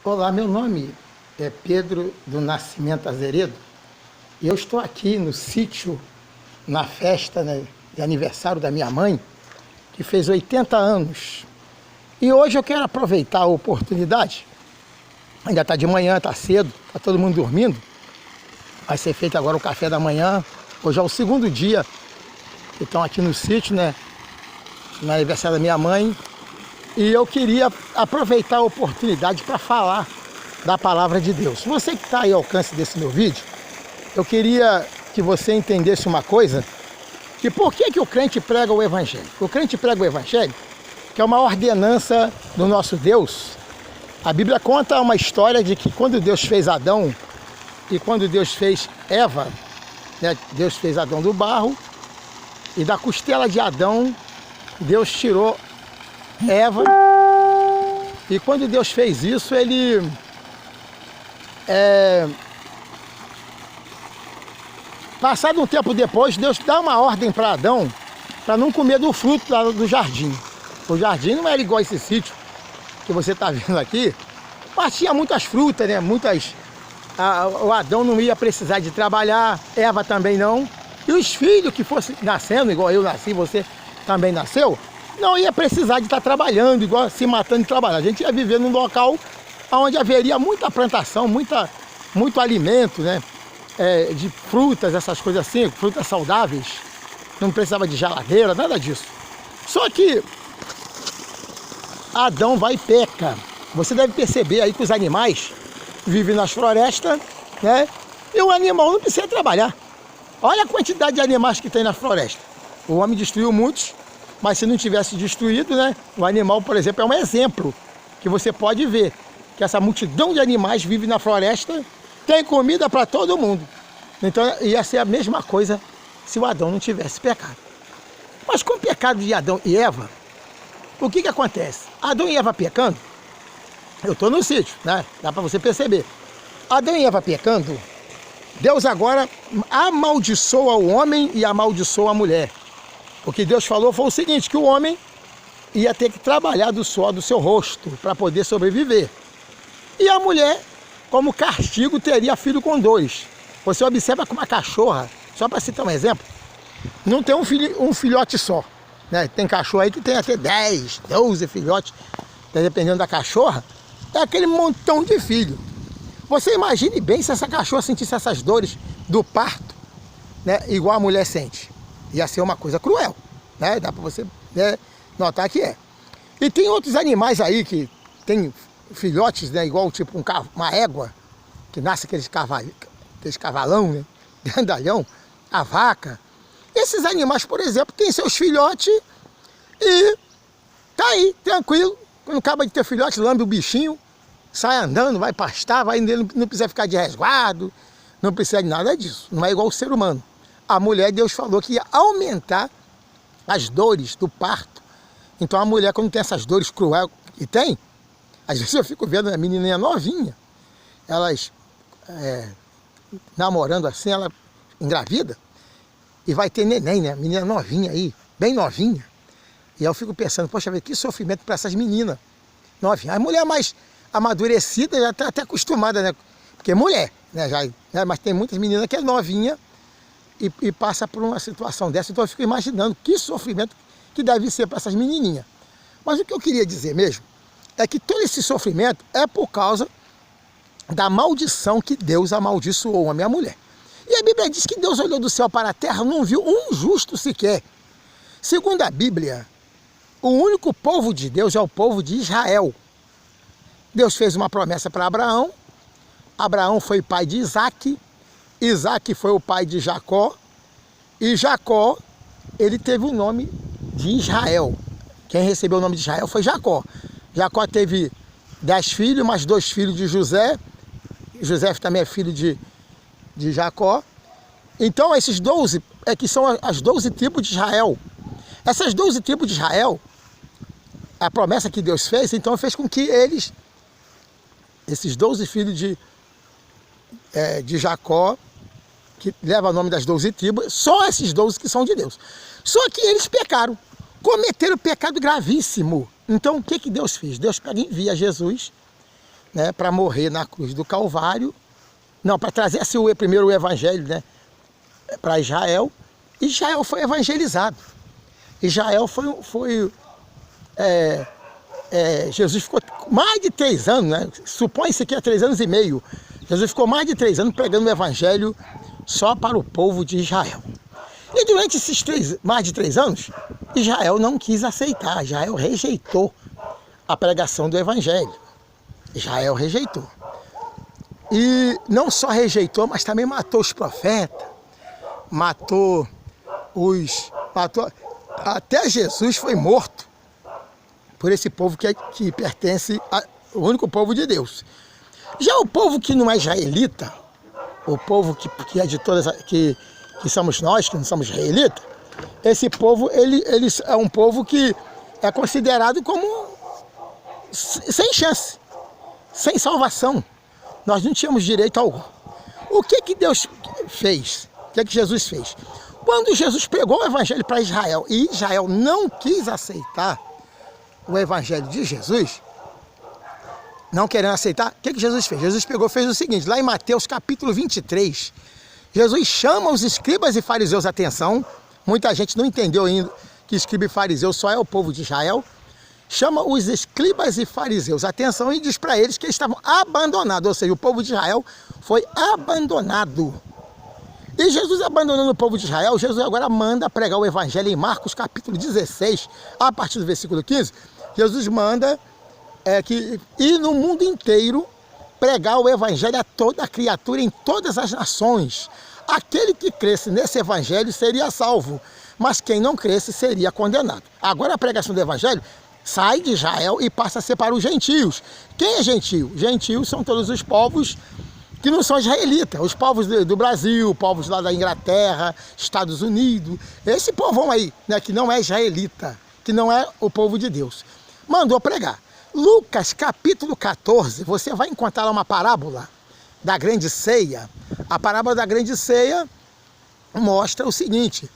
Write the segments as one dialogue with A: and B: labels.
A: Olá, meu nome é Pedro do Nascimento Azeredo e eu estou aqui no sítio, na festa, né, de aniversário da minha mãe, que fez 80 anos. E hoje eu quero aproveitar a oportunidade, ainda está de manhã, está cedo, está todo mundo dormindo, vai ser feito agora o café da manhã. Hoje é o segundo dia que estão aqui no sítio, né, no aniversário da minha mãe. E eu queria aproveitar a oportunidade para falar da palavra de Deus. Você que está aí ao alcance desse meu vídeo, eu queria que você entendesse uma coisa, que por que o crente prega o Evangelho? O crente prega o Evangelho, que é uma ordenança do nosso Deus. A Bíblia conta uma história de que quando Deus fez Adão e quando Deus fez Eva, né, Deus fez Adão do barro, e da costela de Adão, Deus tirou Eva, e quando Deus fez isso, ele passado um tempo depois, Deus dá uma ordem para Adão para não comer do fruto do jardim. O jardim não era igual a esse sítio que você está vendo aqui, mas tinha muitas frutas, né? O Adão não ia precisar de trabalhar, Eva também não, e os filhos que fossem nascendo, igual eu nasci, você também nasceu, não ia precisar de estar trabalhando, igual se matando de trabalhar. A gente ia viver num local onde haveria muita plantação, muito alimento, né? De frutas, essas coisas assim, frutas saudáveis. Não precisava de geladeira, nada disso. Só que Adão vai e peca. Você deve perceber aí que os animais vivem nas florestas, né? E o animal não precisa trabalhar. Olha a quantidade de animais que tem na floresta. O homem destruiu muitos, mas se não tivesse destruído, né? O animal, por exemplo, é um exemplo que você pode ver, que essa multidão de animais vive na floresta, tem comida para todo mundo. Então ia ser a mesma coisa se o Adão não tivesse pecado. Mas com o pecado de Adão e Eva, o que acontece? Adão e Eva pecando, eu estou no sítio, né? Dá para você perceber. Adão e Eva pecando, Deus agora amaldiçoa o homem e amaldiçoa a mulher. O que Deus falou foi o seguinte, que o homem ia ter que trabalhar do suor do seu rosto para poder sobreviver. E a mulher, como castigo, teria filho com dois. Você observa como a cachorra, só para citar um exemplo, não tem um filhote só, né? Tem cachorro aí que tem até 10, 12 filhotes, dependendo da cachorra, é aquele montão de filho. Você imagine bem se essa cachorra sentisse essas dores do parto, né? Igual a mulher sente. Ia ser uma coisa cruel, né? Dá para você, né, notar que é. E tem outros animais aí que tem filhotes, né, igual tipo uma égua, que nasce aqueles cavalão, né, grandalhão, a vaca. Esses animais, por exemplo, têm seus filhotes e tá aí, tranquilo. Quando acaba de ter filhote, lambe o bichinho, sai andando, vai pastar, não precisa ficar de resguardo, não precisa de nada disso. Não é igual o ser humano. A mulher, Deus falou que ia aumentar as dores do parto. Então a mulher, quando tem essas dores cruéis que tem, às vezes eu fico vendo a menininha novinha, elas namorando assim, ela engravida, e vai ter neném, né? Menina novinha aí, bem novinha. E eu fico pensando, poxa, que sofrimento para essas meninas novinhas. A mulher mais amadurecida já está até acostumada, né? Porque é mulher, né? Né? Mas tem muitas meninas que é novinha, e passa por uma situação dessa, então eu fico imaginando que sofrimento que deve ser para essas menininhas. Mas o que eu queria dizer mesmo é que todo esse sofrimento é por causa da maldição que Deus amaldiçoou o homem e a mulher. E a Bíblia diz que Deus olhou do céu para a terra, não viu um justo sequer. Segundo a Bíblia, o único povo de Deus é o povo de Israel. Deus fez uma promessa para Abraão, Abraão foi pai de Isaque, Isaque foi o pai de Jacó, e Jacó, ele teve o nome de Israel. Quem recebeu o nome de Israel foi Jacó. Jacó teve 10 filhos, mais 2 filhos de José. José também é filho de Jacó. Então esses 12 que são as 12 tribos de Israel. Essas 12 tribos de Israel, a promessa que Deus fez, então fez com que esses 12 filhos de Jacó, que leva o nome das 12 tribos, só esses 12 que são de Deus. Só que eles pecaram, cometeram pecado gravíssimo. Então o que Deus fez? Deus pega e envia Jesus né, para morrer na cruz do Calvário, não, para trazer assim, primeiro o evangelho, né, para Israel. Israel foi evangelizado. Israel Jesus ficou mais de 3 anos, né? Supõe-se que é 3 anos e meio. Jesus ficou mais de 3 anos pregando o evangelho só para o povo de Israel. E durante esses mais de 3 anos, Israel não quis aceitar, Israel rejeitou a pregação do evangelho. Israel rejeitou. E não só rejeitou, mas também matou os profetas, até Jesus foi morto por esse povo que pertence ao único povo de Deus. Já o povo que não é israelita, o povo que é de todas, que somos nós, que não somos israelitas, esse povo, ele é um povo que é considerado como sem chance, sem salvação. Nós não tínhamos direito algum. O que Deus fez? O que Jesus fez? Quando Jesus pregou o evangelho para Israel e Israel não quis aceitar o evangelho de Jesus, não querendo aceitar, o que Jesus fez? Jesus fez o seguinte, lá em Mateus capítulo 23, Jesus chama os escribas e fariseus à atenção. Muita gente não entendeu ainda que escriba e fariseu só é o povo de Israel. Chama os escribas e fariseus à atenção e diz para eles que eles estavam abandonados, ou seja, o povo de Israel foi abandonado. E Jesus abandonando o povo de Israel, Jesus agora manda pregar o evangelho em Marcos capítulo 16, a partir do versículo 15, Jesus manda ir no mundo inteiro pregar o evangelho a toda criatura em todas as nações. Aquele que cresce nesse evangelho seria salvo, mas quem não cresce seria condenado. Agora a pregação do evangelho sai de Israel e passa a ser para os gentios. Quem é gentio? Gentios são todos os povos que não são israelitas, os povos do Brasil, povos lá da Inglaterra, Estados Unidos, esse povão aí, né, que não é israelita, que não é o povo de Deus, mandou pregar. Lucas capítulo 14, você vai encontrar uma parábola da grande ceia. A parábola da grande ceia mostra o seguinte,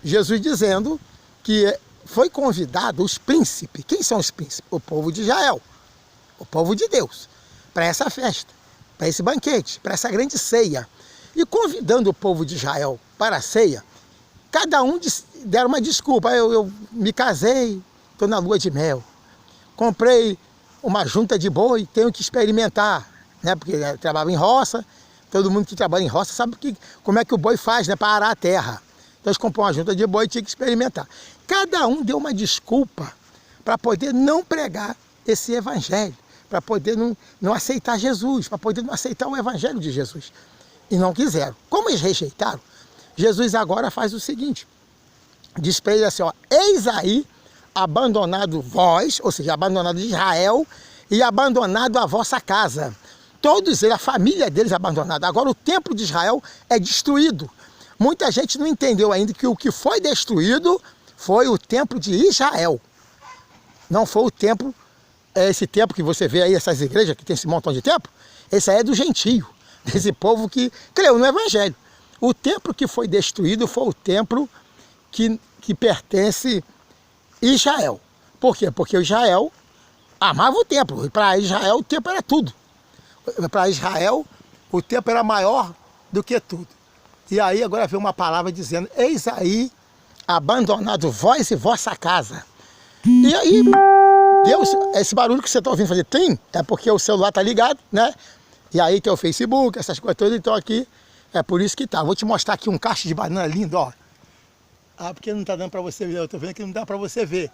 A: Jesus dizendo que foi convidado os príncipes. Quem são os príncipes? O povo de Israel, o povo de Deus, para essa festa, para esse banquete, para essa grande ceia. E convidando o povo de Israel para a ceia, cada um deram uma desculpa. Eu me casei, estou na lua de mel, comprei uma junta de boi, tenho que experimentar, né? Porque eu trabalho em roça, todo mundo que trabalha em roça sabe como é que o boi faz, né? Para arar a terra. Então eles compraram uma junta de boi e tinham que experimentar. Cada um deu uma desculpa para poder não pregar esse evangelho, para poder não aceitar Jesus, para poder não aceitar o evangelho de Jesus. E não quiseram. Como eles rejeitaram, Jesus agora faz o seguinte, diz para eles assim, ó, eis aí abandonado vós, ou seja, abandonado Israel e abandonado a vossa casa. Todos eles, a família deles abandonada. Agora o templo de Israel é destruído. Muita gente não entendeu ainda que o que foi destruído foi o templo de Israel. Não foi o templo, esse templo que você vê aí, essas igrejas que tem esse montão de templo, esse aí é do gentio, desse povo que creu no evangelho. O templo que foi destruído foi o templo que pertence a Israel. Por quê? Porque Israel amava o templo, e para Israel o templo era tudo. Para Israel o templo era maior do que tudo. E aí agora vem uma palavra dizendo, eis aí abandonado vós e vossa casa. E aí, Deus, esse barulho que você está ouvindo fazer, tem, é porque o celular está ligado, né? E aí tem o Facebook, essas coisas todas, então aqui, é por isso que tá. Vou te mostrar aqui um cacho de banana lindo, ó. Ah, porque não está dando para você ver, eu estou vendo que não dá para você ver.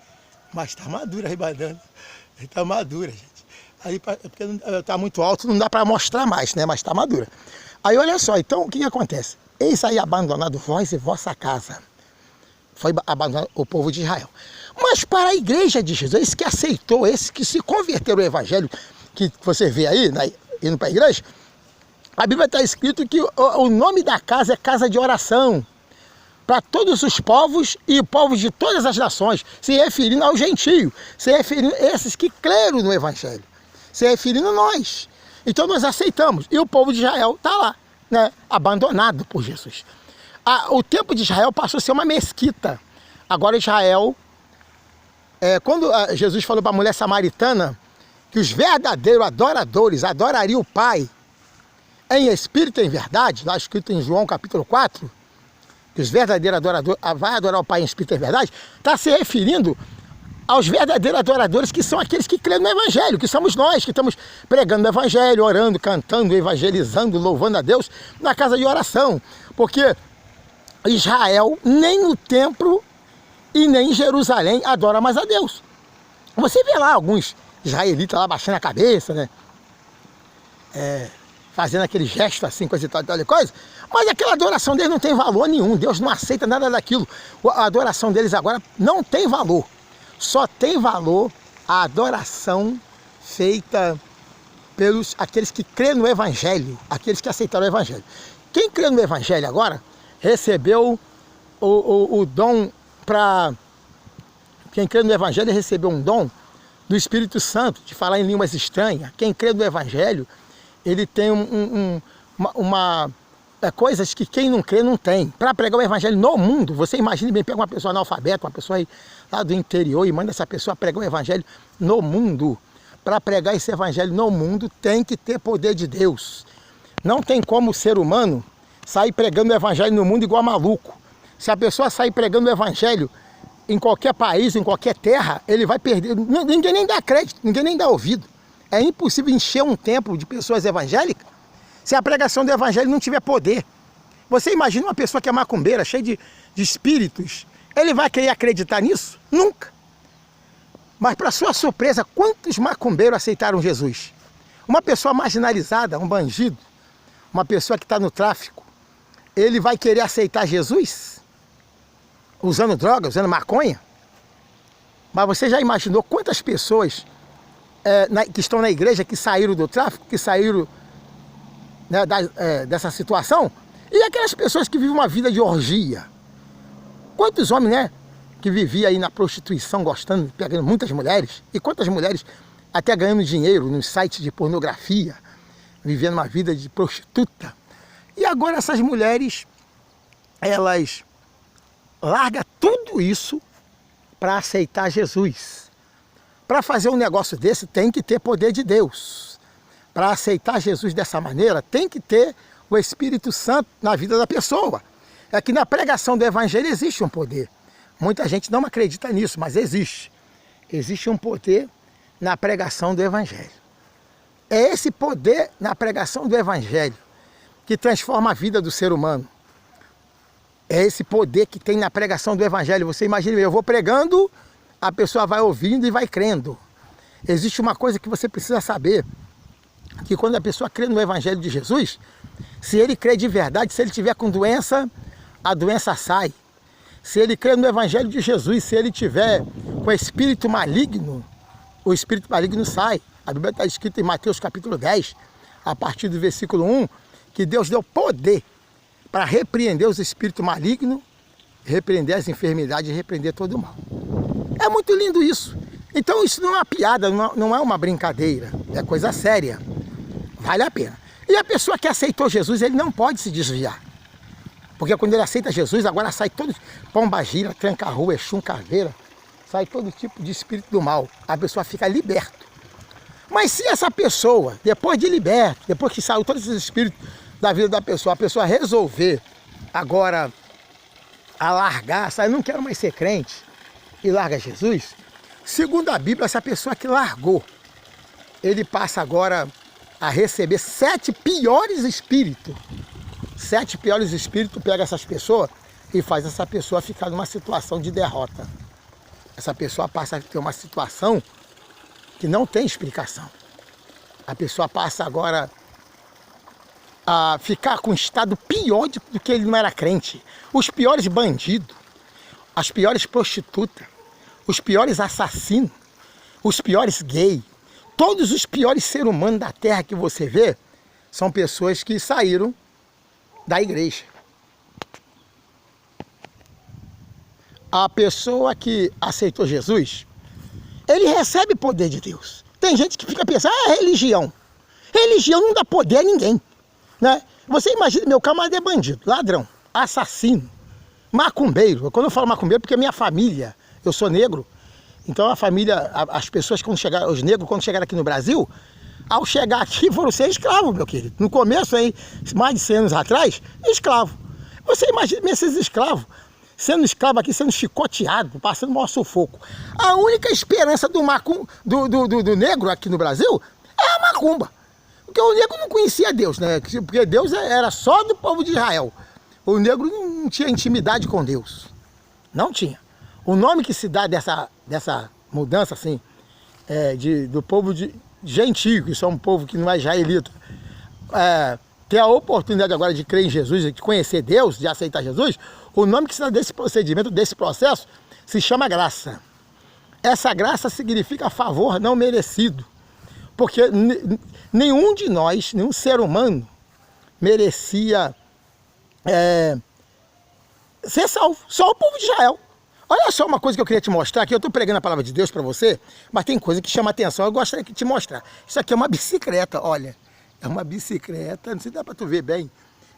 A: Mas está madura a banana, está madura, gente. Aí, porque está muito alto, não dá para mostrar mais, né? Mas está madura. Aí olha só, então o que acontece? Eis aí abandonado vós e vossa casa. Foi abandonado o povo de Israel. Mas para a igreja de Jesus, esse que aceitou, esse que se converteu ao evangelho, que você vê aí, né, indo para a igreja, a Bíblia está escrito que o nome da casa é casa de oração, para todos os povos e povos de todas as nações, se referindo ao gentio, se referindo a esses que creram no evangelho, se referindo a nós. Então nós aceitamos, e o povo de Israel está lá, né, abandonado por Jesus. O templo de Israel passou a ser uma mesquita. Agora Israel, quando Jesus falou para a mulher samaritana que os verdadeiros adoradores adorariam o Pai em espírito e em verdade, lá escrito em João capítulo 4, que os verdadeiros adoradores vai adorar o Pai em espírito e em verdade, está se referindo aos verdadeiros adoradores, que são aqueles que creem no Evangelho, que somos nós, que estamos pregando o Evangelho, orando, cantando, evangelizando, louvando a Deus na casa de oração. Porque Israel, nem no templo e nem em Jerusalém, adora mais a Deus. Você vê lá alguns israelitas lá baixando a cabeça, né? Fazendo aquele gesto assim, coisa e tal, coisa. Mas aquela adoração deles não tem valor nenhum. Deus não aceita nada daquilo. A adoração deles agora não tem valor. Só tem valor a adoração feita pelos aqueles que creem no Evangelho, aqueles que aceitaram o Evangelho. Quem crê no Evangelho agora recebeu o dom para... Quem crê no Evangelho recebeu um dom do Espírito Santo, de falar em línguas estranhas. Quem crê no Evangelho, ele tem coisas que quem não crê não tem. Para pregar o Evangelho no mundo, você imagine bem, pega uma pessoa analfabeta, uma pessoa aí lá do interior e manda essa pessoa pregar o Evangelho no mundo. Para pregar esse Evangelho no mundo tem que ter poder de Deus. Não tem como o ser humano sair pregando o Evangelho no mundo igual maluco. Se a pessoa sair pregando o Evangelho em qualquer país, em qualquer terra, ele vai perder. Ninguém nem dá crédito, ninguém nem dá ouvido. É impossível encher um templo de pessoas evangélicas se a pregação do Evangelho não tiver poder. Você imagina uma pessoa que é macumbeira, cheia de espíritos, ele vai querer acreditar nisso? Nunca. Mas para sua surpresa, quantos macumbeiros aceitaram Jesus? Uma pessoa marginalizada, um bandido, uma pessoa que está no tráfico, ele vai querer aceitar Jesus? Usando droga, usando maconha? Mas você já imaginou quantas pessoas que estão na igreja, que saíram do tráfico, que saíram, né, dessa situação? E aquelas pessoas que vivem uma vida de orgia? Quantos homens, né, que viviam aí na prostituição, gostando, pegando muitas mulheres? E quantas mulheres até ganhando dinheiro nos sites de pornografia, vivendo uma vida de prostituta? E agora essas mulheres, elas largam tudo isso para aceitar Jesus. Para fazer um negócio desse tem que ter poder de Deus. Para aceitar Jesus dessa maneira tem que ter o Espírito Santo na vida da pessoa. É que na pregação do Evangelho existe um poder. Muita gente não acredita nisso, mas existe. Existe um poder na pregação do Evangelho. É esse poder na pregação do Evangelho que transforma a vida do ser humano. É esse poder que tem na pregação do Evangelho. Você imagina, eu vou pregando, a pessoa vai ouvindo e vai crendo. Existe uma coisa que você precisa saber, que quando a pessoa crê no Evangelho de Jesus, se ele crê de verdade, se ele tiver com doença, a doença sai. Se ele crê no Evangelho de Jesus, se ele tiver com espírito maligno, o espírito maligno sai. A Bíblia está escrita em Mateus capítulo 10, a partir do versículo 1, que Deus deu poder para repreender os espíritos malignos, repreender as enfermidades e repreender todo o mal. É muito lindo isso. Então isso não é uma piada, não é uma brincadeira, é coisa séria. Vale a pena. E a pessoa que aceitou Jesus, ele não pode se desviar. Porque quando ele aceita Jesus, agora sai todo pombagira, tranca-rua, exum, caveira, sai todo tipo de espírito do mal. A pessoa fica liberta. Mas se essa pessoa, depois de liberta, depois que saiu todos esses espíritos da vida da pessoa, a pessoa resolver agora alargar, sabe, não quero mais ser crente, e larga Jesus, segundo a Bíblia, essa pessoa que largou, ele passa agora a receber 7 piores espíritos. 7 piores espíritos pega essas pessoas e faz essa pessoa ficar numa situação de derrota. Essa pessoa passa a ter uma situação que não tem explicação. A pessoa passa agora a ficar com um estado pior do que ele não era crente. Os piores bandidos, as piores prostitutas, os piores assassinos, os piores gays, todos os piores seres humanos da terra que você vê, são pessoas que saíram da igreja. A pessoa que aceitou Jesus, ele recebe poder de Deus. Tem gente que fica pensando, religião. Religião não dá poder a ninguém, né? Você imagina, meu camarada é bandido, ladrão, assassino, macumbeiro. Quando eu falo macumbeiro, porque a minha família, eu sou negro, Então a família, as pessoas quando chegaram, os negros quando chegaram aqui no Brasil, ao chegar aqui foram ser escravos, meu querido. No começo aí, mais de 100 anos atrás, escravo. Você imagina esses escravos, sendo escravo aqui, sendo chicoteado, passando o maior sufoco. A única esperança do negro aqui no Brasil é a macumba. Porque o negro não conhecia Deus, né? Porque Deus era só do povo de Israel. O negro não tinha intimidade com Deus. Não tinha. O nome que se dá dessa mudança, assim, do povo gentio, que são um povo que não é israelita, ter a oportunidade agora de crer em Jesus, de conhecer Deus, de aceitar Jesus, o nome que se dá desse procedimento, desse processo, se chama graça. Essa graça significa favor não merecido. Porque nenhum de nós, nenhum ser humano, merecia ser salvo. Só o povo de Israel. Olha só uma coisa que eu queria te mostrar aqui. Eu estou pregando a palavra de Deus para você, mas tem coisa que chama atenção. Eu gostaria de te mostrar. Isso aqui é uma bicicleta, olha. É uma bicicleta, não sei se dá para tu ver bem.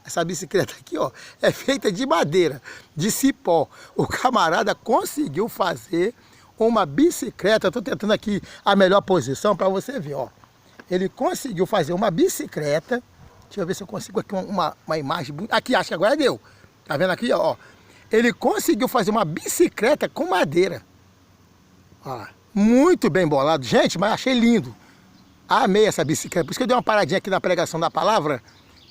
A: Essa bicicleta aqui, ó, é feita de madeira, de cipó. O camarada conseguiu fazer uma bicicleta. Eu estou tentando aqui a melhor posição para você ver, ó. Ele conseguiu fazer uma bicicleta. Deixa eu ver se eu consigo aqui uma imagem. Aqui, acho que agora deu. Tá vendo aqui, ó? Ele conseguiu fazer uma bicicleta com madeira. Ó, muito bem bolado. Gente, mas achei lindo. Amei essa bicicleta. Por isso que eu dei uma paradinha aqui na pregação da palavra.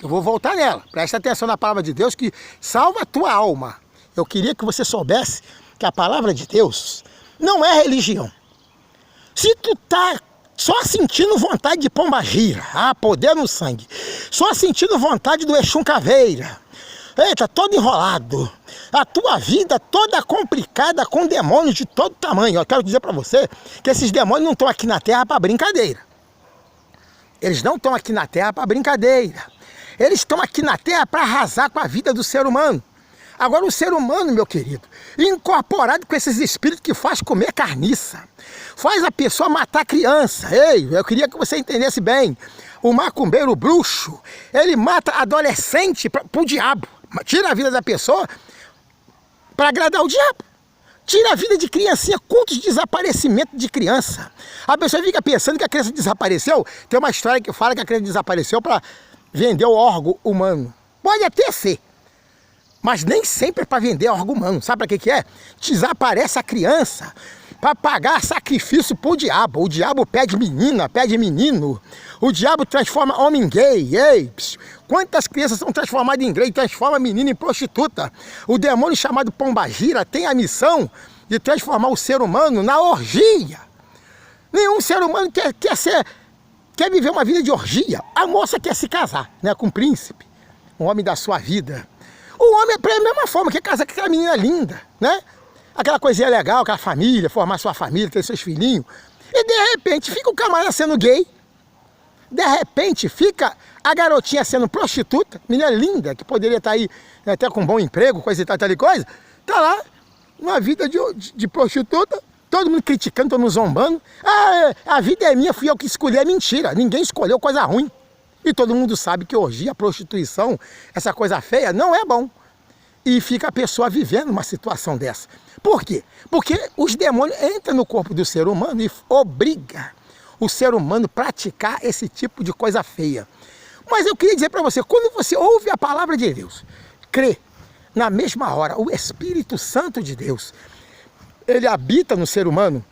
A: Eu vou voltar nela. Presta atenção na palavra de Deus que salva a tua alma. Eu queria que você soubesse que a palavra de Deus não é religião. Se tu tá só sentindo vontade de pombagira, poder no sangue, só sentindo vontade do Exum Caveira, eita, todo enrolado, a tua vida toda complicada com demônios de todo tamanho. Eu quero dizer para você que esses demônios não estão aqui na terra para brincadeira. Eles não estão aqui na terra para brincadeira. Eles estão aqui na terra para arrasar com a vida do ser humano. Agora o ser humano, meu querido, incorporado com esses espíritos que faz comer carniça, faz a pessoa matar criança. Ei, eu queria que você entendesse bem. O macumbeiro, o bruxo, ele mata adolescente pro diabo. Tira a vida da pessoa para agradar o diabo. Tira a vida de criancinha, quantos desaparecimentos de criança. A pessoa fica pensando que a criança desapareceu. Tem uma história que fala que a criança desapareceu para vender o órgão humano. Pode até ser, mas nem sempre é para vender órgão humano. Sabe para que é? Desaparece a criança para pagar sacrifício pro diabo. O diabo pede menina, pede menino. O diabo transforma homem gay. Ei, quantas crianças são transformadas em gay, transforma menina em prostituta. O demônio chamado pombagira tem a missão de transformar o ser humano na orgia. Nenhum ser humano quer viver uma vida de orgia. A moça quer se casar, né, com o príncipe, o homem da sua vida. O homem é da mesma forma, quer casar com aquela menina linda, né? Aquela coisinha legal, aquela família, formar sua família, ter seus filhinhos. E de repente fica o camarada sendo gay. De repente fica a garotinha sendo prostituta, menina linda, que poderia estar aí até com um bom emprego, coisa e tal e coisa. Tá lá, uma vida de prostituta, todo mundo criticando, todo mundo zombando. A vida é minha, fui eu que escolhi. É mentira, ninguém escolheu coisa ruim. E todo mundo sabe que orgia, prostituição, essa coisa feia, não é bom. E fica a pessoa vivendo uma situação dessa. Por quê? Porque os demônios entram no corpo do ser humano e obriga o ser humano a praticar esse tipo de coisa feia. Mas eu queria dizer para você, quando você ouve a palavra de Deus, crê, na mesma hora, o Espírito Santo de Deus, ele habita no ser humano.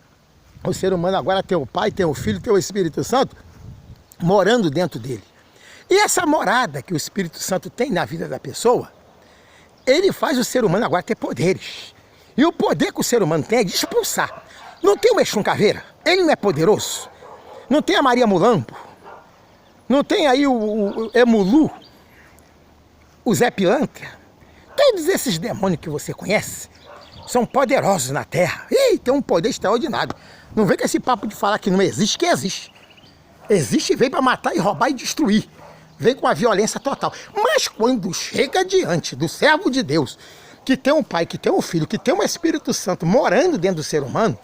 A: O ser humano agora tem o Pai, tem o Filho, tem o Espírito Santo morando dentro dele. E essa morada que o Espírito Santo tem na vida da pessoa, ele faz o ser humano agora ter poderes. E o poder que o ser humano tem é de expulsar. Não tem o Exum Caveira? Ele não é poderoso? Não tem a Maria Mulambo? Não tem aí o Emulu? O Zé Pilantra? Todos esses demônios que você conhece são poderosos na terra. Ih, tem um poder extraordinário. Não vem com esse papo de falar que não existe, que existe. Existe e vem para matar e roubar e destruir. Vem com a violência total. Mas quando chega diante do servo de Deus, que tem um Pai, que tem um Filho, que tem um Espírito Santo morando dentro do ser humano,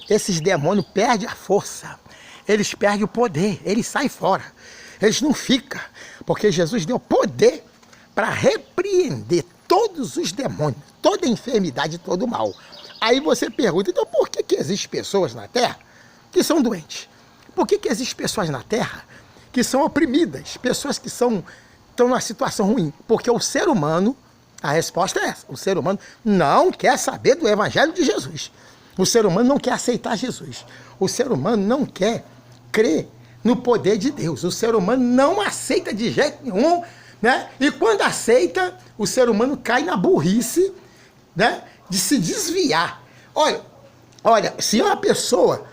A: esses demônios perdem a força. Eles perdem o poder, eles saem fora. Eles não ficam, porque Jesus deu poder para repreender todos os demônios, toda enfermidade, todo mal. Aí você pergunta, então por que existem pessoas na Terra que são doentes? Por que existem pessoas na Terra que são oprimidas? Pessoas que estão numa situação ruim? Porque o ser humano, a resposta é essa, o ser humano não quer saber do Evangelho de Jesus. O ser humano não quer aceitar Jesus. O ser humano não quer crer no poder de Deus. O ser humano não aceita de jeito nenhum, né? E quando aceita, o ser humano cai na burrice, né, de se desviar. Olha, se uma pessoa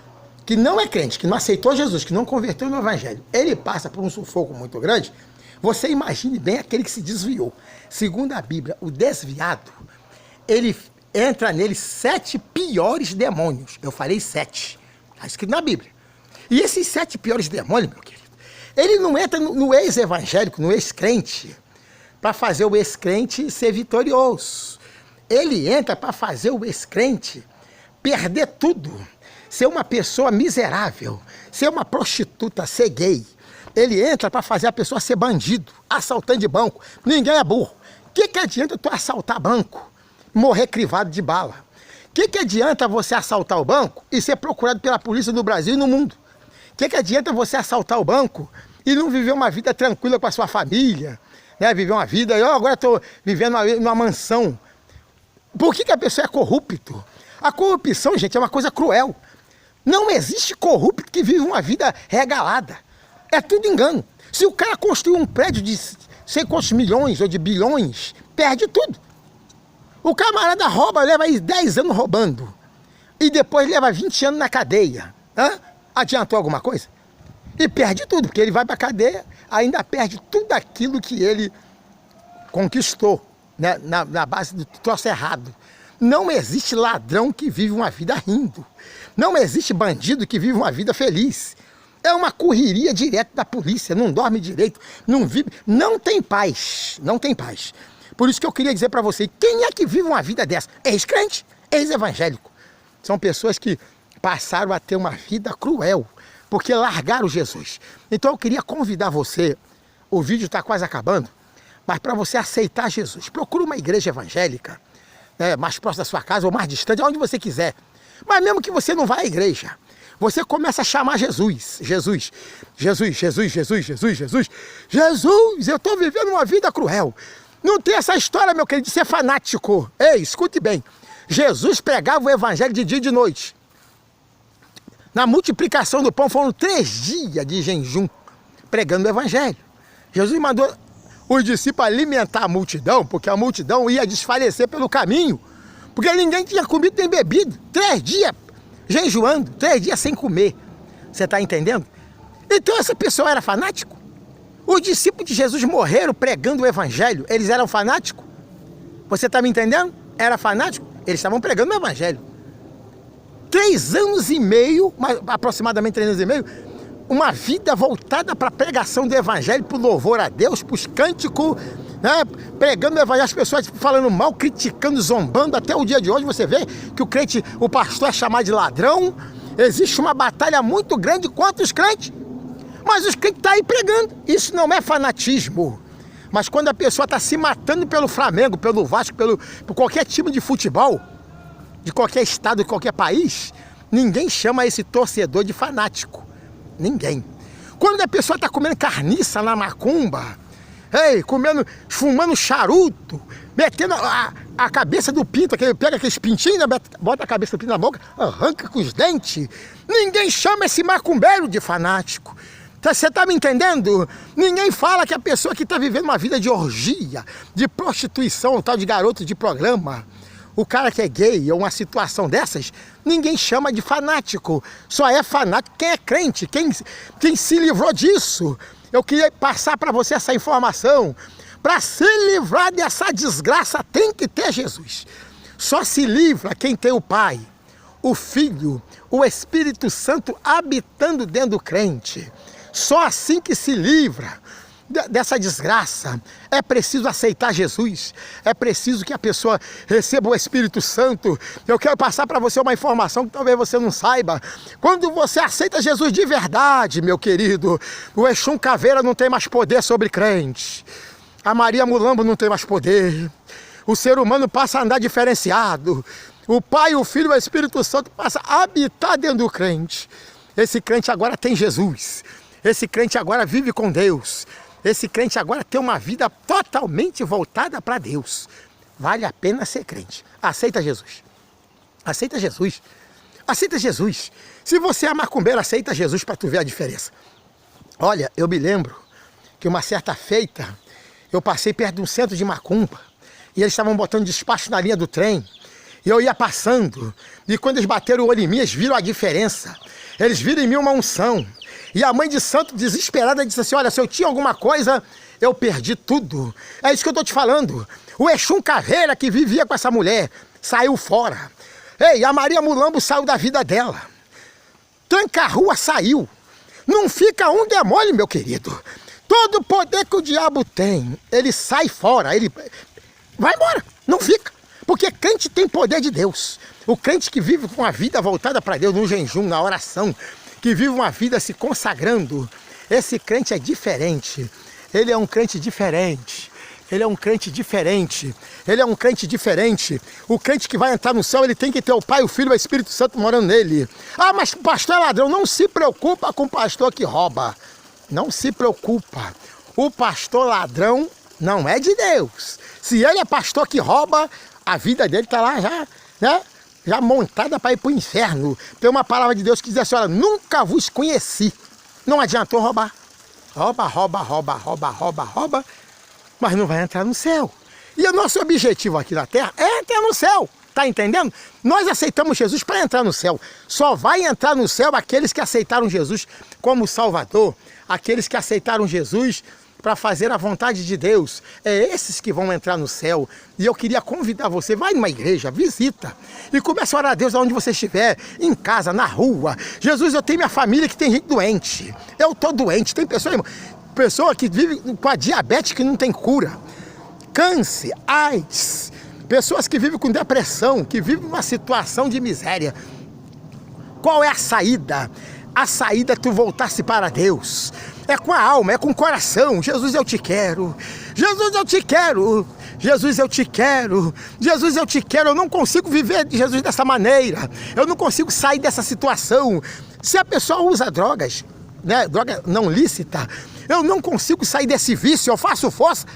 A: que não é crente, que não aceitou Jesus, que não converteu no Evangelho, ele passa por um sufoco muito grande, você imagine bem aquele que se desviou. Segundo a Bíblia, o desviado, ele entra nele 7 piores demônios. Eu falei 7. Está escrito na Bíblia. E esses 7 piores demônios, meu querido, ele não entra no ex-evangélico, no ex-crente, para fazer o ex-crente ser vitorioso. Ele entra para fazer o ex-crente perder tudo, ser uma pessoa miserável, ser uma prostituta, ser gay. Ele entra para fazer a pessoa ser bandido, assaltante de banco. Ninguém é burro. O que adianta tu assaltar banco, morrer crivado de bala? O que adianta você assaltar o banco e ser procurado pela polícia do Brasil e no mundo? O que adianta você assaltar o banco e não viver uma vida tranquila com a sua família, né? Viver uma vida, eu agora estou vivendo numa mansão. Por que a pessoa é corrupto? A corrupção, gente, é uma coisa cruel. Não existe corrupto que vive uma vida regalada. É tudo engano. Se o cara construir um prédio de sei quantos milhões ou de bilhões, perde tudo. O camarada rouba, leva aí 10 anos roubando. E depois leva 20 anos na cadeia. Adiantou alguma coisa? E perde tudo, porque ele vai para a cadeia, ainda perde tudo aquilo que ele conquistou, né, na base do troço errado. Não existe ladrão que vive uma vida rindo. Não existe bandido que vive uma vida feliz. É uma correria direto da polícia, não dorme direito, não vive, não tem paz, não tem paz. Por isso que eu queria dizer para você, quem é que vive uma vida dessa? Ex-crente, ex-evangélico. São pessoas que passaram a ter uma vida cruel, porque largaram Jesus. Então eu queria convidar você, o vídeo está quase acabando, mas para você aceitar Jesus, procura uma igreja evangélica, né, mais próxima da sua casa ou mais distante, onde você quiser. Mas mesmo que você não vá à igreja, você começa a chamar Jesus, Jesus, Jesus, Jesus, Jesus, Jesus, Jesus, Jesus, eu estou vivendo uma vida cruel. Não tem essa história, meu querido, de ser fanático. Ei, escute bem, Jesus pregava o evangelho de dia e de noite. Na multiplicação do pão foram 3 dias de jejum pregando o evangelho. Jesus mandou os discípulos alimentar a multidão, porque a multidão ia desfalecer pelo caminho, porque ninguém tinha comido nem bebido. 3 dias jejuando, 3 dias sem comer. Você está entendendo? Então essa pessoa era fanático? Os discípulos de Jesus morreram pregando o evangelho, eles eram fanáticos? Você está me entendendo? Era fanático? Eles estavam pregando o evangelho. 3 anos e meio, aproximadamente 3 anos e meio, uma vida voltada para a pregação do evangelho, para o louvor a Deus, para os cânticos, né? Pregando o evangelho, as pessoas falando mal, criticando, zombando. Até o dia de hoje você vê que o crente, o pastor é chamado de ladrão. Existe uma batalha muito grande contra os crentes, mas os crentes estão aí pregando. Isso não é fanatismo. Mas quando a pessoa está se matando pelo Flamengo, pelo Vasco, por qualquer time de futebol, de qualquer estado, de qualquer país, ninguém chama esse torcedor de fanático. Ninguém. Quando a pessoa está comendo carniça na macumba, fumando charuto, metendo a cabeça do pinto, pega aqueles pintinhos, bota a cabeça do pinto na boca, arranca com os dentes, ninguém chama esse macumbeiro de fanático. Você está me entendendo? Ninguém fala que a pessoa que está vivendo uma vida de orgia, de prostituição, tal de garoto de programa, o cara que é gay ou uma situação dessas, ninguém chama de fanático. Só é fanático quem é crente, quem se livrou disso. Eu queria passar para você essa informação. Para se livrar dessa desgraça tem que ter Jesus. Só se livra quem tem o Pai, o Filho, o Espírito Santo habitando dentro do crente. Só assim que se livra dessa desgraça. É preciso aceitar Jesus, é preciso que a pessoa receba o Espírito Santo. Eu quero passar para você uma informação que talvez você não saiba. Quando você aceita Jesus de verdade, meu querido, o Exum Caveira não tem mais poder sobre crente, a Maria Mulambo não tem mais poder, o ser humano passa a andar diferenciado, O Pai, o Filho e o Espírito Santo passa a habitar dentro do crente. Esse crente agora tem Jesus. Esse crente agora vive com Deus. Esse crente agora tem uma vida totalmente voltada para Deus. Vale a pena ser crente. Aceita Jesus. Aceita Jesus. Aceita Jesus. Se você é macumbeiro, aceita Jesus para tu ver a diferença. Olha, eu me lembro que uma certa feita, eu passei perto de um centro de macumba e eles estavam botando despacho na linha do trem. E eu ia passando, e quando eles bateram o olho em mim, eles viram a diferença. Eles viram em mim uma unção. E a mãe de santo, desesperada, disse assim, olha, se eu tinha alguma coisa, eu perdi tudo. É isso que eu estou te falando. O Exum Caveira que vivia com essa mulher, saiu fora. Ei, a Maria Mulambo saiu da vida dela. Tranca-rua saiu. Não fica um demônio, meu querido. Todo o poder que o diabo tem, ele sai fora, ele vai embora, não fica. Porque crente tem poder de Deus. O crente que vive com a vida voltada para Deus, no jejum, na oração, que vive uma vida se consagrando, esse crente é diferente. Ele é um crente diferente. Ele é um crente diferente. Ele é um crente diferente. O crente que vai entrar no céu, ele tem que ter o Pai, o Filho e o Espírito Santo morando nele. Ah, mas o pastor é ladrão. Não se preocupa com o pastor que rouba. Não se preocupa. O pastor ladrão não é de Deus. Se ele é pastor que rouba, a vida dele está lá já, né? Já montada para ir para o inferno. Tem uma palavra de Deus que diz assim, olha, nunca vos conheci. Não adiantou roubar. Rouba, mas não vai entrar no céu. E o nosso objetivo aqui na terra é entrar no céu. Tá entendendo? Nós aceitamos Jesus para entrar no céu. Só vai entrar no céu aqueles que aceitaram Jesus como Salvador. Aqueles que aceitaram Jesus para fazer a vontade de Deus. É esses que vão entrar no céu. E eu queria convidar você, vai numa igreja, visita. E comece a orar a Deus onde você estiver. Em casa, na rua. Jesus, eu tenho minha família que tem gente doente. Eu estou doente. Tem pessoa que vive com a diabetes que não tem cura. Câncer, AIDS. Pessoas que vivem com depressão, que vivem uma situação de miséria. Qual é a saída? A saída é tu voltar-se para Deus. É com a alma, é com o coração. Jesus, eu te quero. Jesus, eu te quero. Jesus, eu te quero. Jesus, eu te quero. Eu não consigo viver de Jesus dessa maneira. Eu não consigo sair dessa situação. Se a pessoa usa drogas, né, droga não lícita, eu não consigo sair desse vício. Eu faço força,